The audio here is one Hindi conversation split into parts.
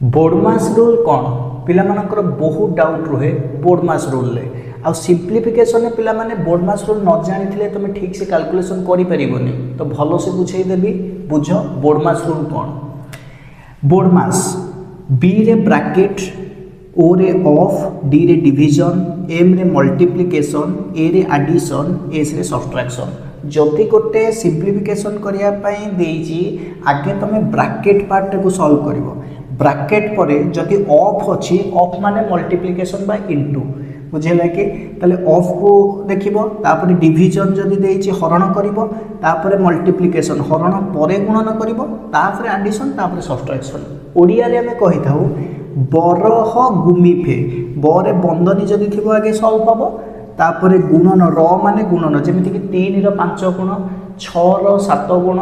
बोर्डमास रूल कौन पिलामानकर बहुत डाउट रुहे बोर्डमास रूल ले आ सिंप्लिफिकेशन पिला माने बोर्डमास रूल न जानी तुम ठीक से कैलकुलेशन करें तो भल से बुझेदेवी बुझ बोर्डमास रूल कौन। बोर्डमास बी रे bracket O ray of D ray division M ray multiplication A ray addition S रे सब्ट्रैक्शन जदि गोटे सिंप्लिफिकेशन करने आगे तुम ब्रैकेट पार्ट को सॉल्व कर ब्रैकेट पर जदि ऑफ अच्छी ऑफ माने मल्टीप्लिकेशन बाय इनटू बुझेगा कि ताले ऑफ को देखिए डिविजन जदि देइछि हरण कर मल्टीप्लिकेशन हरण पर गुणन कर एडिशन सब्ट्रैक्शन ओडिया रे आमे कहि थाउ बरह गुमिफे बरे बंदनी जदि थिबो आगे सॉल्व हबो तापरे गुणन र माने गुणन जेमिति कि 3 रो 5 गुण 6 रो 7 गुण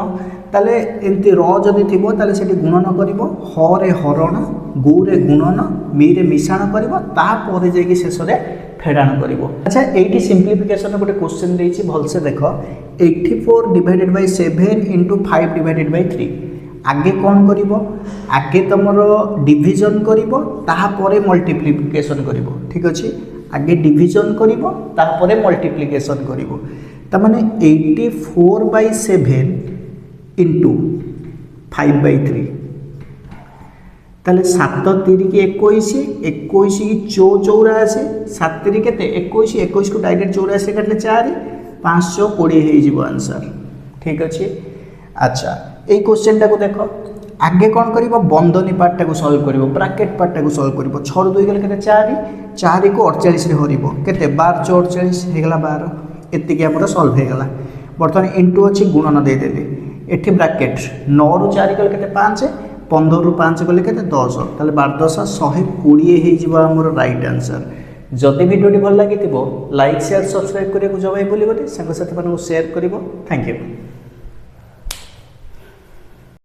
ताले एमती र जदि थिबो ताले सेठी गुणन करिवो ह रे हरण गु रे गुणन मी रे मिश्रण करिवो तापरे जेकी शेष रे फेडाण करिवो। अच्छा एठी सिंप्लिफिकेशन गोटे क्वेश्चन देइछि भल से देखो 84 divided by 7 into 5 divided by 3 आगे कौन करिवो आगे तुमरो डिवीजन करिवो ताहापरे मल्टीप्लिकेशन करिवो ठीक अछि आगे डिवीजन करिवो ताहापरे मल्टीप्लिकेशन करिवो त माने 84 बाय 7 इंटू 5 बाय 3 ताले 7 3 की 21 21 की 84 7 3 केते 21 21 को डायरेक्ट 84 काटले 4 520 हे जीवो आंसर ठीक अछि। अच्छा ए क्वेश्चन टा को देखो आगे कौन करिवो बंदनी पार्ट को सॉल्व करिवो ब्रैकेट पार्ट को सॉल्व करिवो 6 ରୁ 2 गेले केते 4 4 को 48 रे हरिवो केते 12 4 48 हे गेला 12 एति के हमर सॉल्व हे गेला बर्तमान इनटू अछि गुणन दे देले एठी ब्रैकेट 9 ରୁ 4 गेले केते 5 15 ରୁ 5 गेले केते 10 ताले 12 10 120 हे जीवा हमर राइट आंसर। जदि वीडियो भल लागिथिबो लाइक शेयर सब्सक्राइब करिया को जबाई बोली संग साथी मानको शेयर करिवो थैंक यू।